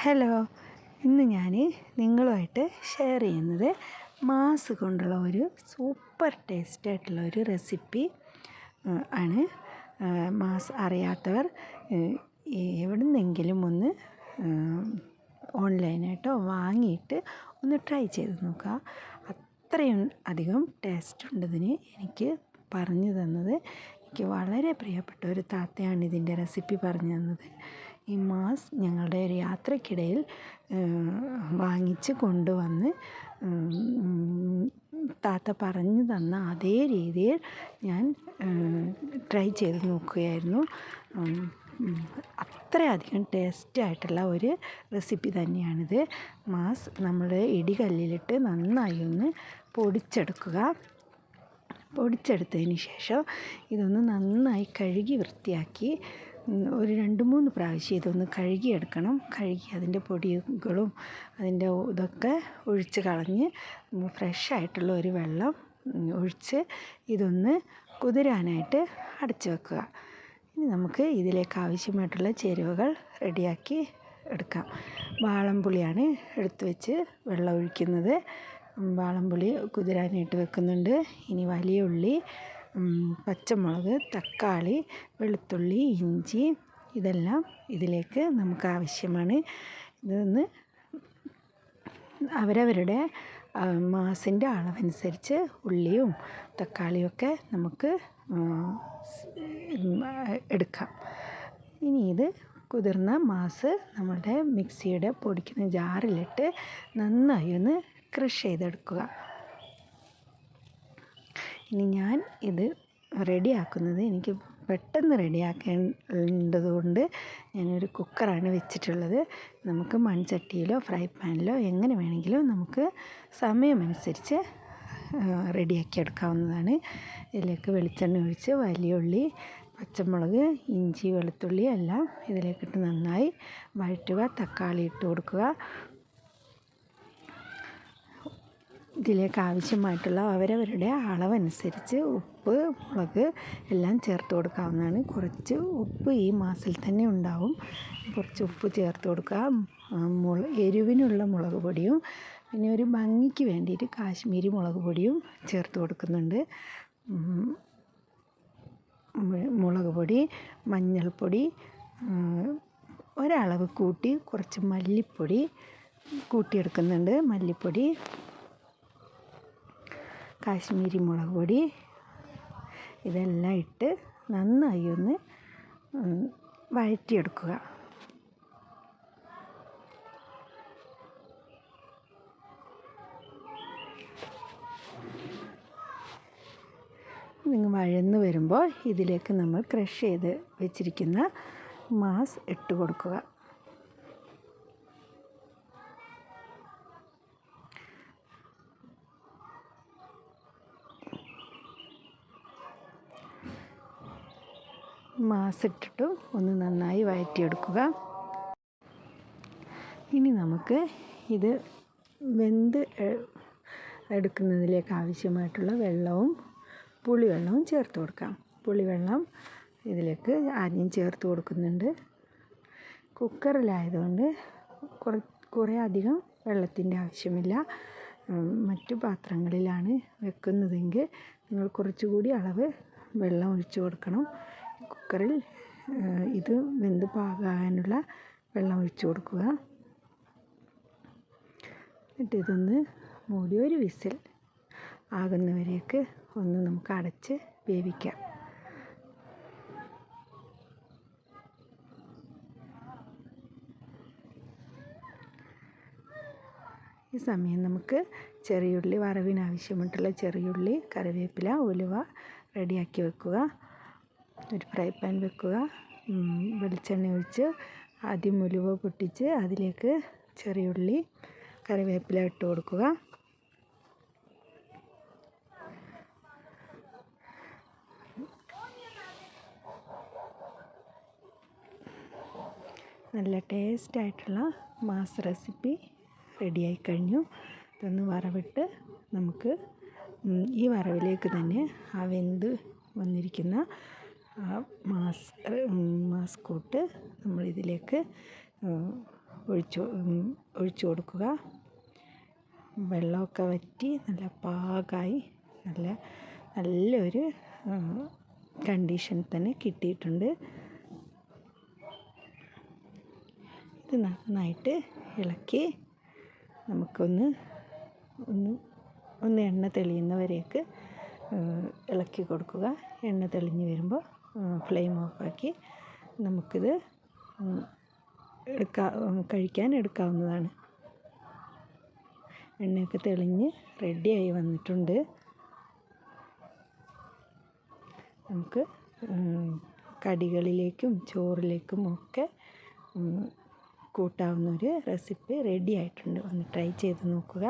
Hello, ഇന്ന് ഞാൻ നിങ്ങളുമായിട്ട് ഷെയർ ചെയ്യുന്നത് മാസ് കൊണ്ടുള്ള ഒരു സൂപ്പർ ടേസ്റ്റ് ആയിട്ടുള്ള ഒരു റെസിപ്പി ആണ്. മാസ് അറിയാത്തവർ എവിടെ നിന്നെങ്കിലും ഒന്ന് ഓൺലൈനായിട്ടോ വാങ്ങിയിട്ട് ഒന്ന് ട്രൈ ചെയ്ത് നോക്കുക. അത്രയും അധികം ടേസ്റ്റ് ഉണ്ടതിന്. എനിക്ക് പറഞ്ഞു തന്നത് എനിക്ക് വളരെ പ്രിയപ്പെട്ട ഒരു താത്തയാണ് ഇതിൻ്റെ റെസിപ്പി പറഞ്ഞു തന്നത്. ഈ മാസ് ഞങ്ങളുടെ ഒരു യാത്രക്കിടയിൽ വാങ്ങിച്ച് കൊണ്ടുവന്ന് താത്ത പറഞ്ഞു തന്ന അതേ രീതിയിൽ ഞാൻ ട്രൈ ചെയ്ത് നോക്കുകയായിരുന്നു. അത്രയധികം ടേസ്റ്റായിട്ടുള്ള ഒരു റെസിപ്പി തന്നെയാണിത്. മാസ് നമ്മൾ ഇടികല്ലിലിട്ട് നന്നായി ഒന്ന് പൊടിച്ചെടുക്കുക. പൊടിച്ചെടുത്തതിന് ശേഷം ഇതൊന്ന് നന്നായി കഴുകി വൃത്തിയാക്കി ഒരു 2-3 പ്രാവശ്യം ഇതൊന്ന് കഴുകിയെടുക്കണം. കഴുകി അതിൻ്റെ പൊടികളും അതിൻ്റെ ഇതൊക്കെ ഒഴിച്ച് കളഞ്ഞ് ഫ്രഷായിട്ടുള്ള ഒരു വെള്ളം ഒഴിച്ച് ഇതൊന്ന് കുതിരാനായിട്ട് അടച്ചു വെക്കുക. ഇനി നമുക്ക് ഇതിലേക്ക് ആവശ്യമായിട്ടുള്ള ചേരുവകൾ റെഡിയാക്കി എടുക്കാം. വാളംപുളിയാണ് എടുത്ത് വെച്ച് വെള്ളം ഒഴിക്കുന്നത്. വാളംപുളി കുതിരാനായിട്ട് വെക്കുന്നുണ്ട്. ഇനി വലിയ ഉള്ളി, പച്ചമുളക്, തക്കാളി, വെളുത്തുള്ളി, ഇഞ്ചി ഇതെല്ലാം ഇതിലേക്ക് നമുക്ക് ആവശ്യമാണ്. ഇതൊന്ന് അവരവരുടെ മാസിൻ്റെ അളവനുസരിച്ച് ഉള്ളിയും തക്കാളിയൊക്കെ നമുക്ക് എടുക്കാം. ഇനി ഇത് കുതിർന്ന മാസ് നമ്മളുടെ മിക്സിയുടെ പൊടിക്കുന്ന ജാറിലിട്ട് നന്നായി ഒന്ന് ക്രഷ് ചെയ്തെടുക്കുക. ഇനി ഞാൻ ഇത് റെഡിയാക്കുന്നത് എനിക്ക് പെട്ടെന്ന് റെഡിയാക്കേണ്ടതുകൊണ്ട് ഞാനൊരു കുക്കറാണ് വെച്ചിട്ടുള്ളത്. നമുക്ക് മൺചട്ടിയിലോ ഫ്രൈ പാനിലോ എങ്ങനെ വേണമെങ്കിലും നമുക്ക് സമയമനുസരിച്ച് റെഡിയാക്കി എടുക്കാവുന്നതാണ്. ഇതിലേക്ക് വെളിച്ചെണ്ണ ഒഴിച്ച് വലിയ ഉള്ളി, പച്ചമുളക്, ഇഞ്ചി, വെളുത്തുള്ളി എല്ലാം ഇതിലേക്കിട്ട് നന്നായി വഴറ്റുക. തക്കാളി ഇട്ട് കൊടുക്കുക. ഇതിലേക്ക് ആവശ്യമായിട്ടുള്ള അവരവരുടെ അളവനുസരിച്ച് ഉപ്പ്, മുളക് എല്ലാം ചേർത്ത് കൊടുക്കാവുന്നതാണ്. കുറച്ച് ഉപ്പ് ഈ മാസിൽ തന്നെ ഉണ്ടാവും. കുറച്ച് ഉപ്പ് ചേർത്ത് കൊടുക്കുക. എരിവിനുള്ള മുളക് പൊടിയും പിന്നെ ഒരു ഭംഗിക്ക് വേണ്ടിയിട്ട് കാശ്മീരി മുളക് പൊടിയും ചേർത്ത് കൊടുക്കുന്നുണ്ട്. മുളക് പൊടി, മഞ്ഞൾപ്പൊടി ഒരളവ് കൂട്ടി കുറച്ച് മല്ലിപ്പൊടി കൂട്ടിയെടുക്കുന്നുണ്ട്. മല്ലിപ്പൊടി, കാശ്മീരി മുളക് പൊടി ഇതെല്ലാം ഇട്ട് നന്നായി ഒന്ന് വഴറ്റിയെടുക്കുക. നിങ്ങൾ വഴന്ന് വരുമ്പോൾ ഇതിലേക്ക് നമ്മൾ ക്രഷ് ചെയ്ത് വെച്ചിരിക്കുന്ന മാസ് ഇട്ട് കൊടുക്കുക. മാസ് ഇട്ടിട്ട് ഒന്ന് നന്നായി വഴറ്റിയെടുക്കുക. ഇനി നമുക്ക് ഇത് വെന്ത് എടുക്കുന്നതിലേക്ക് ആവശ്യമായിട്ടുള്ള വെള്ളവും പുളിവെള്ളവും ചേർത്ത് കൊടുക്കാം. പുളിവെള്ളം ഇതിലേക്ക് ആദ്യം ചേർത്ത് കൊടുക്കുന്നുണ്ട്. കുക്കറിലായതുകൊണ്ട് കുറേ അധികം വെള്ളത്തിൻ്റെ ആവശ്യമില്ല. മറ്റു പാത്രങ്ങളിലാണ് വെക്കുന്നതെങ്കിൽ നിങ്ങൾ കുറച്ചുകൂടി അളവ് വെള്ളം ഒഴിച്ചു കൊടുക്കണം. കുക്കറിൽ ഇത് വെന്ത് പാകാനുള്ള വെള്ളം ഒഴിച്ചു കൊടുക്കുക. എന്നിട്ട് ഇതൊന്ന് മൂടി ഒരു വിസിൽ ആകുന്നവരേക്ക് ഒന്ന് നമുക്ക് അടച്ച് വേവിക്കാം. ഈ സമയം നമുക്ക് ചെറിയുള്ളി, വറവിനാവശ്യമായിട്ടുള്ള ചെറിയുള്ളി, കറിവേപ്പില, ഉലുവ റെഡിയാക്കി വെക്കുക. ഒരു ഫ്രൈ പാൻ വെക്കുക. വെളിച്ചെണ്ണ ഒഴിച്ച് ആദ്യം ഉലുവ പൊട്ടിച്ച് അതിലേക്ക് ചെറിയുള്ളി, കറിവേപ്പില ഇട്ട് കൊടുക്കുക. നല്ല ടേസ്റ്റായിട്ടുള്ള മാസ് റെസിപ്പി റെഡിയായി കഴിഞ്ഞു. ഇതൊന്ന് വറവിട്ട് നമുക്ക് ഈ വറവിലേക്ക് തന്നെ ആ വെന്ത് വന്നിരിക്കുന്ന മാസ് കൂട്ട് നമ്മളിതിലേക്ക് ഒഴിച്ചു കൊടുക്കുക. വെള്ളമൊക്കെ വറ്റി നല്ല പാകമായി നല്ലൊരു കണ്ടീഷൻ തന്നെ കിട്ടിയിട്ടുണ്ട്. ഇത് നന്നായിട്ട് ഇളക്കി നമുക്കൊന്ന് എണ്ണ തെളിയുന്നവരേക്ക് ഇളക്കി കൊടുക്കുക. എണ്ണ തെളിഞ്ഞ് വരുമ്പോൾ ഫ്ലെയിം ഓഫാക്കി നമുക്കിത് കഴിക്കാൻ എടുക്കാവുന്നതാണ്. എണ്ണയൊക്കെ തെളിഞ്ഞ് റെഡിയായി വന്നിട്ടുണ്ട്. നമുക്ക് കടികളിലേക്കും ചോറിലേക്കും ഒക്കെ കൂട്ടാവുന്നൊരു റെസിപ്പി റെഡി ആയിട്ടുണ്ട്. ഒന്ന് ട്രൈ ചെയ്ത് നോക്കുക.